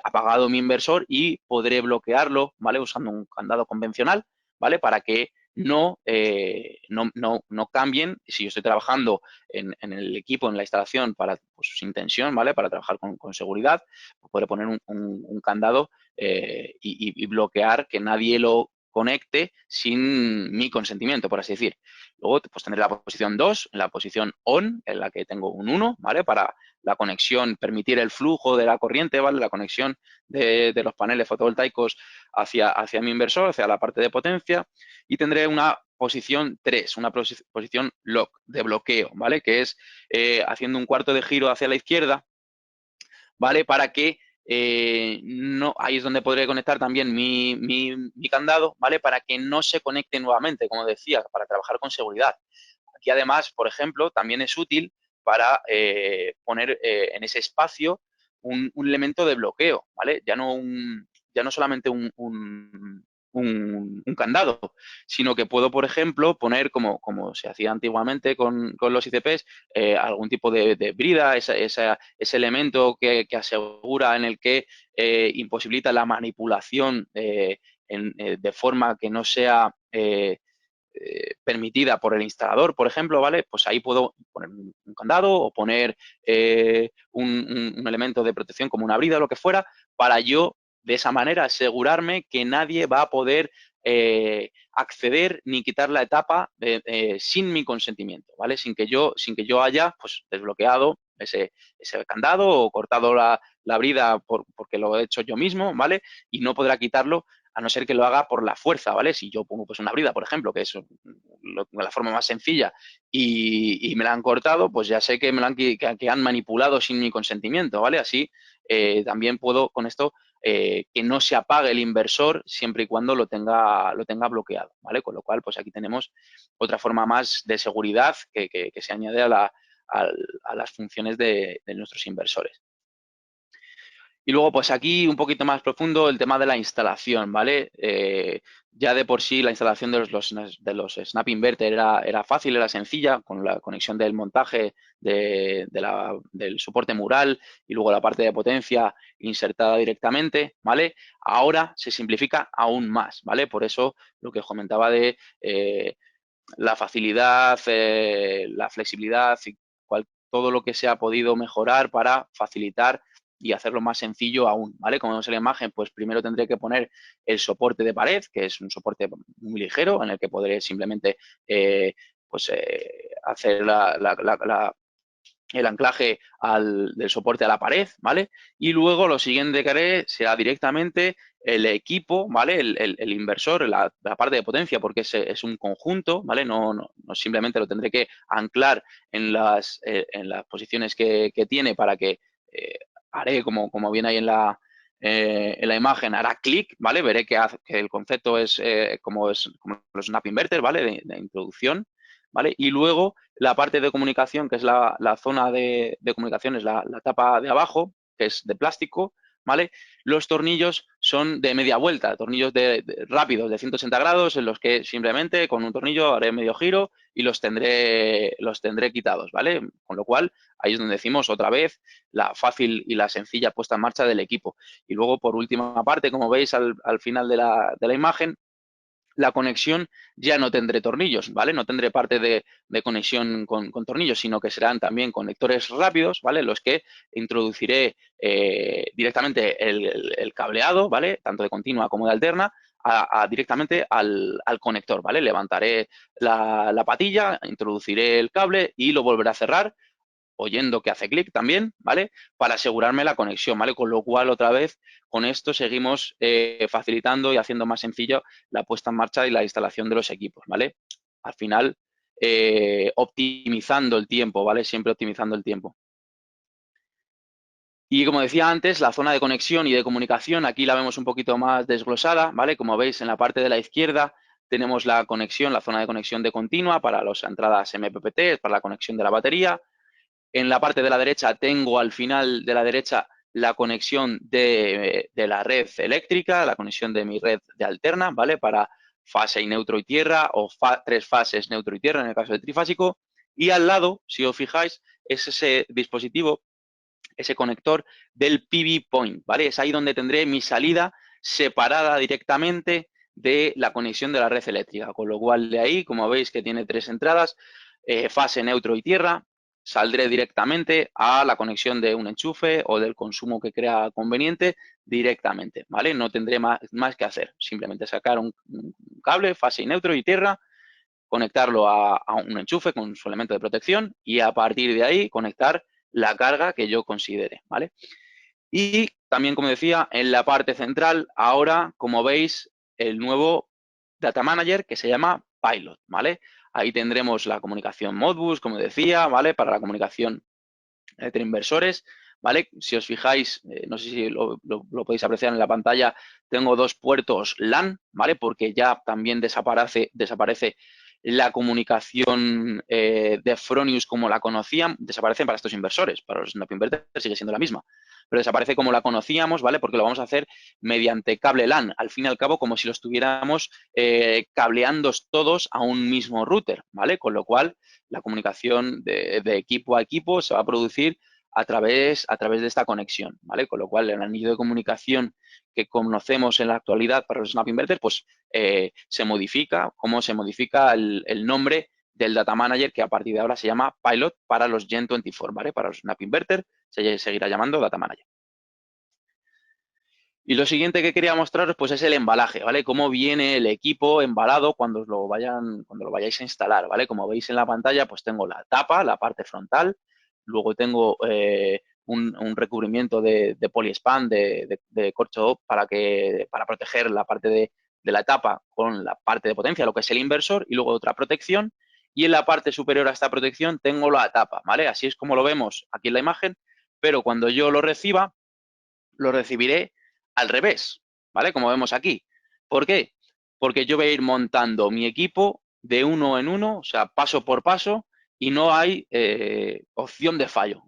apagado mi inversor y podré bloquearlo, ¿vale? Usando un candado convencional, ¿vale? Para que no cambien. Si yo estoy trabajando en el equipo, en la instalación, para, pues, sin tensión, ¿vale? Para trabajar con seguridad, pues podré poner un candado y bloquear que nadie lo conecte sin mi consentimiento, por así decir. Luego, pues tendré la posición 2, en la posición on, en la que tengo un 1, ¿vale? Para la conexión, permitir el flujo de la corriente, ¿vale? La conexión de los paneles fotovoltaicos hacia mi inversor, hacia la parte de potencia. Y tendré una posición 3, una posición lock, de bloqueo, ¿vale? Que es haciendo un cuarto de giro hacia la izquierda, ¿vale? Para que no, ahí es donde podré conectar también mi candado, ¿vale? Para que no se conecte nuevamente, como decía, para trabajar con seguridad. Aquí además, por ejemplo, también es útil para poner en ese espacio un elemento de bloqueo, ¿vale? Ya no solamente un candado, sino que puedo, por ejemplo, poner, como se hacía antiguamente con los ICPs, algún tipo de brida, ese elemento que asegura en el que imposibilita la manipulación de forma que no sea permitida por el instalador, por ejemplo, ¿vale? Pues ahí puedo poner un candado o poner un elemento de protección como una brida o lo que fuera, para yo de esa manera asegurarme que nadie va a poder acceder ni quitar la etapa sin mi consentimiento, ¿vale? Sin que yo haya, pues, desbloqueado ese candado o cortado la brida porque lo he hecho yo mismo, ¿vale? Y no podrá quitarlo a no ser que lo haga por la fuerza, ¿vale? Si yo pongo, pues, una brida, por ejemplo, que es la forma más sencilla, y me la han cortado, pues ya sé que que han manipulado sin mi consentimiento, ¿vale? Así también puedo con esto que no se apague el inversor siempre y cuando lo tenga bloqueado, ¿vale? Con lo cual, pues aquí tenemos otra forma más de seguridad que se añade a las funciones de nuestros inversores. Y luego, pues aquí un poquito más profundo el tema de la instalación, ¿vale? Ya de por sí la instalación de los Snap Inverter era fácil, era sencilla, con la conexión del montaje del soporte mural y luego la parte de potencia insertada directamente, ¿vale? Ahora se simplifica aún más, ¿vale? Por eso lo que os comentaba de la facilidad, la flexibilidad y todo lo que se ha podido mejorar para facilitar y hacerlo más sencillo aún, ¿vale? Como vemos en la imagen, pues primero tendré que poner el soporte de pared, que es un soporte muy ligero, en el que podré simplemente pues, hacer el anclaje del soporte a la pared, ¿vale? Y luego lo siguiente que haré será directamente el equipo, ¿vale? El inversor, la parte de potencia, porque es un conjunto, ¿vale? No simplemente lo tendré que anclar en las posiciones que tiene para que haré como viene ahí en la imagen hará clic, ¿vale? Veré que el concepto es como los snap inverters, ¿vale? De introducción, ¿vale? Y luego la parte de comunicación, que es la zona de comunicación, es la tapa de abajo, que es de plástico, ¿vale? Los tornillos son de media vuelta, tornillos rápidos de 180 grados, en los que simplemente con un tornillo haré medio giro y los tendré quitados, ¿vale? Con lo cual, ahí es donde decimos otra vez la fácil y la sencilla puesta en marcha del equipo. Y luego, por última parte, como veis al final de la imagen, la conexión ya no tendré tornillos, ¿vale? No tendré parte de conexión con tornillos, sino que serán también conectores rápidos, ¿vale? Los que introduciré directamente el cableado, ¿vale? Tanto de continua como de alterna, directamente al conector, ¿vale? Levantaré la patilla, introduciré el cable y lo volveré a cerrar oyendo que hace clic también, ¿vale? Para asegurarme la conexión, ¿vale? Con lo cual, otra vez, con esto seguimos facilitando y haciendo más sencillo la puesta en marcha y la instalación de los equipos, ¿vale? Al final, optimizando el tiempo, ¿vale? Siempre optimizando el tiempo. Y como decía antes, la zona de conexión y de comunicación, aquí la vemos un poquito más desglosada, ¿vale? Como veis, en la parte de la izquierda tenemos la conexión, la zona de conexión de continua para las entradas MPPT, para la conexión de la batería. En la parte de la derecha tengo al final de la derecha la conexión de la red eléctrica, la conexión de mi red de alterna, ¿vale? Para fase y neutro y tierra o tres fases neutro y tierra en el caso de trifásico. Y al lado, si os fijáis, es ese dispositivo, ese conector del PV Point, ¿vale? Es ahí donde tendré mi salida separada directamente de la conexión de la red eléctrica, con lo cual de ahí, como veis que tiene tres entradas, fase neutro y tierra, saldré directamente a la conexión de un enchufe o del consumo que crea conveniente directamente, ¿vale? No tendré más que hacer, simplemente sacar un cable, fase neutro y tierra, conectarlo a un enchufe con su elemento de protección y a partir de ahí conectar la carga que yo considere, ¿vale? Y también, como decía, en la parte central, ahora, como veis, el nuevo Data Manager que se llama Pilot, ¿vale? Ahí tendremos la comunicación Modbus, como decía, ¿vale? Para la comunicación entre inversores, ¿vale? Si os fijáis, no sé si lo podéis apreciar en la pantalla, tengo dos puertos LAN, ¿vale? Porque ya también desaparece la comunicación de Fronius como la conocían, desaparece para estos inversores, para los Snap Inverters sigue siendo la misma, pero desaparece como la conocíamos, ¿vale? Porque lo vamos a hacer mediante cable LAN, al fin y al cabo como si lo estuviéramos cableando todos a un mismo router, ¿vale? Con lo cual la comunicación de equipo a equipo se va a producir a través de esta conexión, ¿vale? Con lo cual el anillo de comunicación que conocemos en la actualidad para los Snap Inverters, pues se modifica, como se modifica el nombre del Data Manager, que a partir de ahora se llama Pilot para los Gen 24, ¿vale? Para los Snap Inverter se seguirá llamando Data Manager. Y lo siguiente que quería mostraros, pues, es el embalaje, ¿vale? Cómo viene el equipo embalado cuando lo vayáis a instalar, ¿vale? Como veis en la pantalla, pues tengo la tapa, la parte frontal, luego tengo un recubrimiento de poliespan, de corcho para proteger la parte de la tapa con la parte de potencia, lo que es el inversor, y luego otra protección. Y en la parte superior a esta protección tengo la tapa, ¿vale? Así es como lo vemos aquí en la imagen, pero cuando yo lo reciba, lo recibiré al revés, ¿vale? Como vemos aquí. ¿Por qué? Porque yo voy a ir montando mi equipo de uno en uno, o sea, paso por paso, y no hay opción de fallo.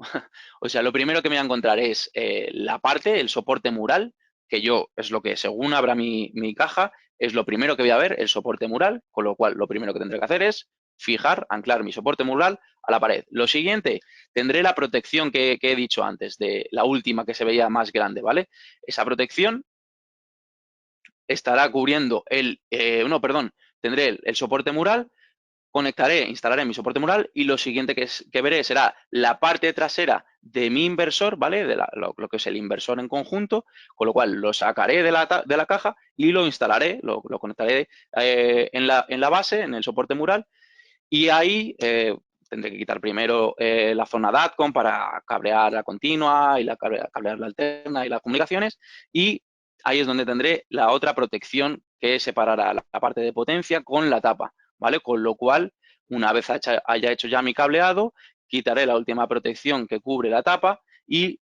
O sea, lo primero que me voy a encontrar es la parte, el soporte mural, que yo es lo que, según abra mi caja, es lo primero que voy a ver, el soporte mural, con lo cual lo primero que tendré que hacer es fijar, anclar mi soporte mural a la pared. Lo siguiente, tendré la protección que he dicho antes, de la última que se veía más grande, ¿vale? Esa protección estará cubriendo tendré el soporte mural, instalaré mi soporte mural y lo siguiente que veré será la parte trasera de mi inversor, ¿vale? Lo que es el inversor en conjunto, con lo cual lo sacaré de la caja y lo instalaré, lo conectaré en la base, en el soporte mural, y ahí tendré que quitar primero la zona DATCOM para cablear la continua y cablear la alterna y las comunicaciones. Y ahí es donde tendré la otra protección que separará la parte de potencia con la tapa, ¿vale? Con lo cual, una vez haya hecho ya mi cableado, quitaré la última protección que cubre la tapa y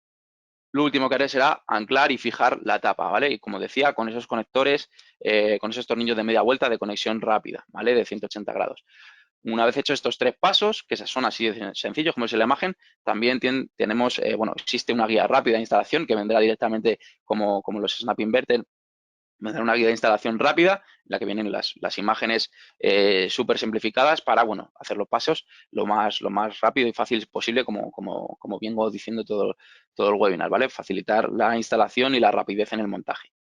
lo último que haré será anclar y fijar la tapa, ¿vale? Y como decía, con esos conectores, con esos tornillos de media vuelta de conexión rápida, ¿vale? De 180 grados. Una vez hecho estos 3 pasos, que son así de sencillos como es en la imagen, también tenemos, bueno, existe una guía rápida de instalación que vendrá directamente como los Snap Inverter. Me da una guía de instalación rápida en la que vienen las imágenes súper simplificadas para, bueno, hacer los pasos lo más rápido y fácil posible, como vengo diciendo todo el webinar, ¿vale? Facilitar la instalación y la rapidez en el montaje.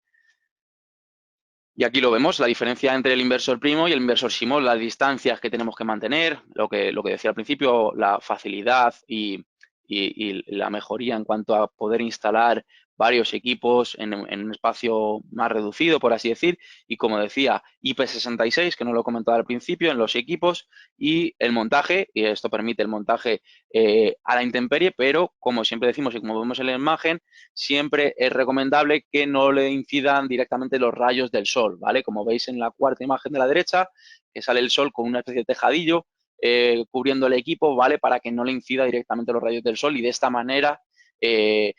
Y aquí lo vemos, la diferencia entre el inversor primo y el inversor Simol, las distancias que tenemos que mantener, lo que decía al principio, la facilidad y la mejoría en cuanto a poder instalar varios equipos en un espacio más reducido, por así decir, y como decía, IP66, que no lo he comentado al principio, en los equipos, y el montaje, y esto permite el montaje a la intemperie, pero como siempre decimos y como vemos en la imagen, siempre es recomendable que no le incidan directamente los rayos del sol, ¿vale? Como veis en la cuarta imagen de la derecha, que sale el sol con una especie de tejadillo cubriendo el equipo, ¿vale? Para que no le incida directamente los rayos del sol y de esta manera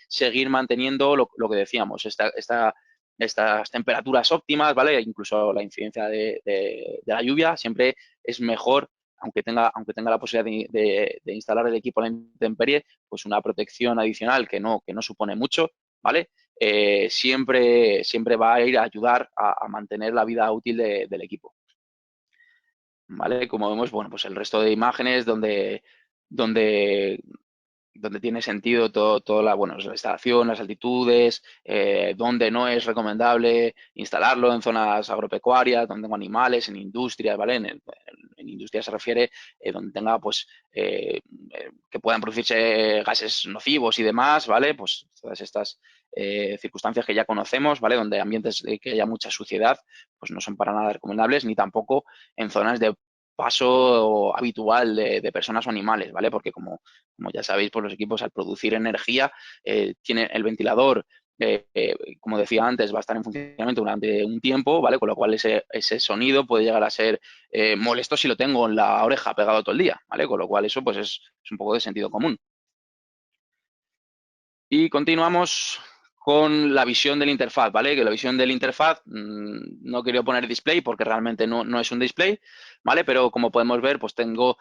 seguir manteniendo lo que decíamos, estas temperaturas óptimas, ¿vale? Incluso la incidencia de la lluvia siempre es mejor, aunque tenga la posibilidad de instalar el equipo a la intemperie, pues una protección adicional que no supone mucho, ¿vale? Siempre va a ir a ayudar a mantener la vida útil del equipo, ¿vale? Como vemos, bueno, pues el resto de imágenes donde donde tiene sentido toda la instalación, las altitudes, donde no es recomendable instalarlo en zonas agropecuarias, donde tengo animales, en industrias, ¿vale? En industria se refiere donde tenga, pues, que puedan producirse gases nocivos y demás, ¿vale? Pues todas estas circunstancias que ya conocemos, ¿vale? Donde ambientes que haya mucha suciedad, pues no son para nada recomendables, ni tampoco en zonas de paso habitual de personas o animales, ¿vale? Porque como ya sabéis, pues los equipos al producir energía tienen el ventilador, como decía antes, va a estar en funcionamiento durante un tiempo, ¿vale? Con lo cual ese sonido puede llegar a ser molesto si lo tengo en la oreja pegado todo el día, ¿vale? Con lo cual eso pues es un poco de sentido común. Y continuamos con la visión de la interfaz, ¿vale? Que la visión de la interfaz, no quería poner display porque realmente no es un display, ¿vale? Pero como podemos ver, pues tengo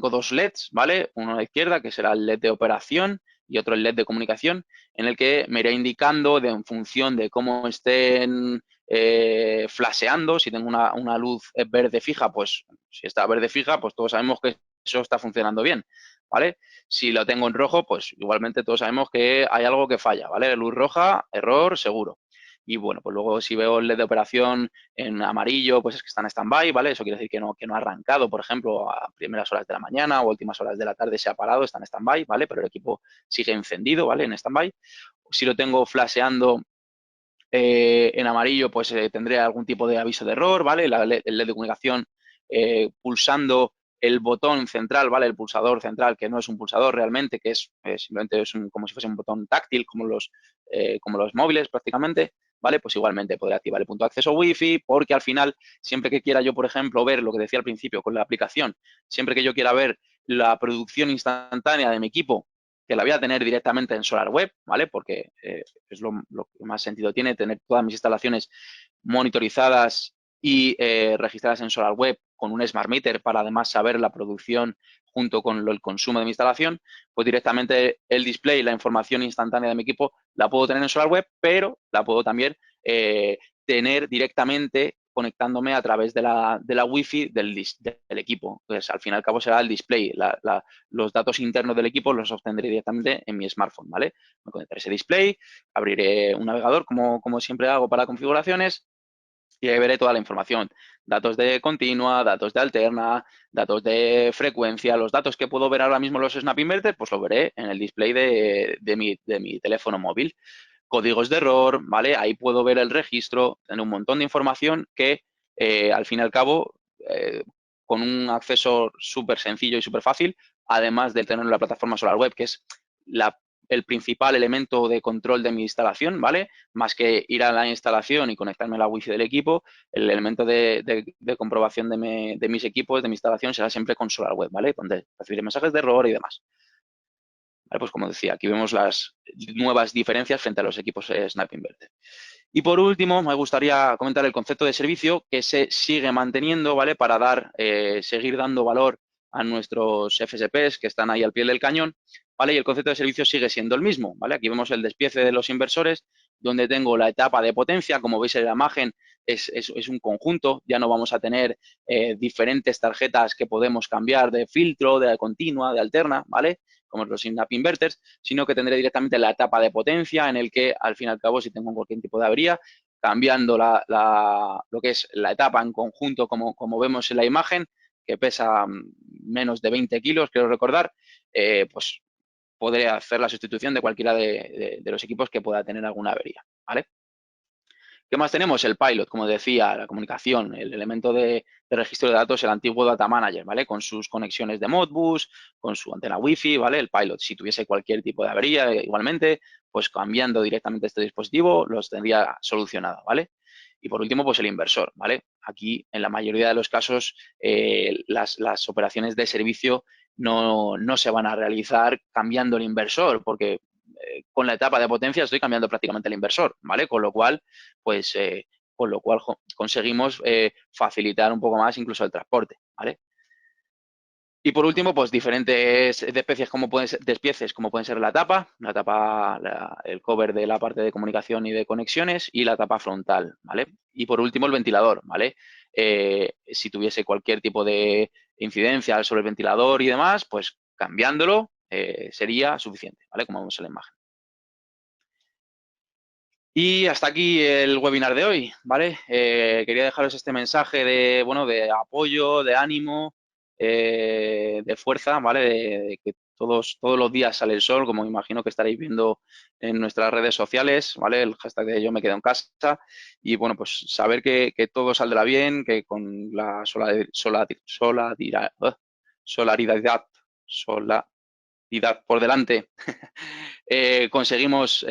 dos LEDs, ¿vale? Uno a la izquierda, que será el LED de operación, y otro el LED de comunicación, en el que me irá indicando en función de cómo estén flasheando, si tengo una luz verde fija, pues si está verde fija, pues todos sabemos que eso está funcionando bien, ¿vale? Si lo tengo en rojo, pues igualmente todos sabemos que hay algo que falla, ¿vale? Luz roja, error, seguro. Y bueno, pues luego si veo el LED de operación en amarillo, pues es que está en stand-by, ¿vale? Eso quiere decir que no ha arrancado, por ejemplo, a primeras horas de la mañana o últimas horas de la tarde se ha parado, está en stand-by, ¿vale? Pero el equipo sigue encendido, ¿vale? En stand-by. Si lo tengo flasheando en amarillo, pues tendré algún tipo de aviso de error, ¿vale? El LED de comunicación pulsando el botón central, ¿vale? El pulsador central, que no es un pulsador realmente, que es simplemente como si fuese un botón táctil, como los móviles prácticamente, ¿vale? Pues igualmente podré activar el punto de acceso Wi-Fi, porque al final, siempre que quiera yo, por ejemplo, ver lo que decía al principio con la aplicación, siempre que yo quiera ver la producción instantánea de mi equipo, que la voy a tener directamente en SolarWeb, ¿vale? Porque es lo que más sentido tiene tener todas mis instalaciones monitorizadas y registradas en SolarWeb con un Smart Meter para además saber la producción junto con el consumo de mi instalación, pues directamente el display, la información instantánea de mi equipo, la puedo tener en SolarWeb, pero la puedo también tener directamente conectándome a través de la Wi-Fi del equipo. Pues al fin y al cabo será el display. Los datos internos del equipo los obtendré directamente en mi smartphone, ¿vale? Me conectaré a ese display, abriré un navegador como siempre hago para configuraciones y ahí veré toda la información. Datos de continua, datos de alterna, datos de frecuencia, los datos que puedo ver ahora mismo en los Snap Inverter, pues lo veré en el display de mi teléfono móvil. Códigos de error, ¿vale? Ahí puedo ver el registro, tener un montón de información que al fin y al cabo, con un acceso súper sencillo y súper fácil, además de tener la plataforma SolarWeb, que es el principal elemento de control de mi instalación, ¿vale? Más que ir a la instalación y conectarme a la Wi-Fi del equipo, el elemento de comprobación de mis equipos, de mi instalación, será siempre con SolarWeb, ¿vale? Donde recibiré mensajes de error y demás. ¿Vale? Pues como decía, aquí vemos las nuevas diferencias frente a los equipos Snap Inverter. Y por último, me gustaría comentar el concepto de servicio que se sigue manteniendo, ¿vale? Para seguir dando valor a nuestros FSPs que están ahí al pie del cañón, ¿vale? Y el concepto de servicio sigue siendo el mismo, ¿vale? Aquí vemos el despiece de los inversores, donde tengo la etapa de potencia, como veis en la imagen, es un conjunto, ya no vamos a tener diferentes tarjetas que podemos cambiar de filtro, de continua, de alterna, ¿vale? Como los Snap Inverters, sino que tendré directamente la etapa de potencia en el que, al fin y al cabo, si tengo cualquier tipo de avería, cambiando lo que es la etapa en conjunto, como vemos en la imagen, que pesa menos de 20 kilos, quiero recordar, pues podré hacer la sustitución de cualquiera de los equipos que pueda tener alguna avería, ¿vale? ¿Qué más tenemos? El pilot, como decía, la comunicación, el elemento de registro de datos, el antiguo data manager, ¿vale? Con sus conexiones de Modbus, con su antena Wi-Fi, ¿vale? El pilot, si tuviese cualquier tipo de avería, igualmente, pues cambiando directamente este dispositivo, los tendría solucionado, ¿vale? Y por último, pues el inversor, ¿vale? Aquí, en la mayoría de los casos, las operaciones de servicio no se van a realizar cambiando el inversor, porque con la etapa de potencia estoy cambiando prácticamente el inversor, ¿vale? Pues, conseguimos facilitar un poco más incluso el transporte, ¿vale? Y por último, pues diferentes despieces como pueden ser el cover de la parte de comunicación y de conexiones y la tapa frontal, ¿vale? Y por último, el ventilador, ¿vale? Si tuviese cualquier tipo de incidencia sobre el ventilador y demás, pues cambiándolo sería suficiente, ¿vale? Como vemos en la imagen. Y hasta aquí el webinar de hoy, ¿vale? Quería dejaros este mensaje de apoyo, de ánimo, de fuerza, ¿vale? De que todos los días sale el sol, como imagino que estaréis viendo en nuestras redes sociales, ¿vale? El hashtag de yo me quedo en casa. Y bueno, pues saber que todo saldrá bien, que con la solidaridad por delante conseguiremos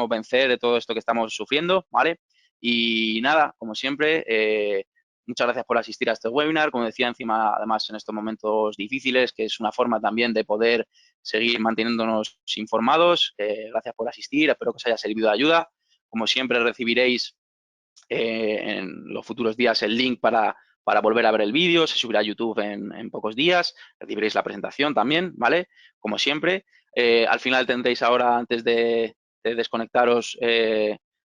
vencer de todo esto que estamos sufriendo, ¿vale? Y nada, como siempre, muchas gracias por asistir a este webinar. Como decía, encima, además, en estos momentos difíciles, que es una forma también de poder seguir manteniéndonos informados. Gracias por asistir, espero que os haya servido de ayuda. Como siempre, recibiréis en los futuros días el link para volver a ver el vídeo, se subirá a YouTube en pocos días, recibiréis la presentación también, ¿vale? Como siempre, al final tendréis ahora, antes de desconectaros,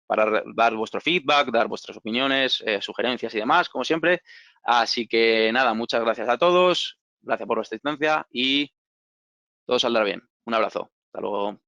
para dar vuestro feedback, dar vuestras opiniones, sugerencias y demás, como siempre. Así que nada, muchas gracias a todos, gracias por vuestra asistencia y todo saldrá bien. Un abrazo. Hasta luego.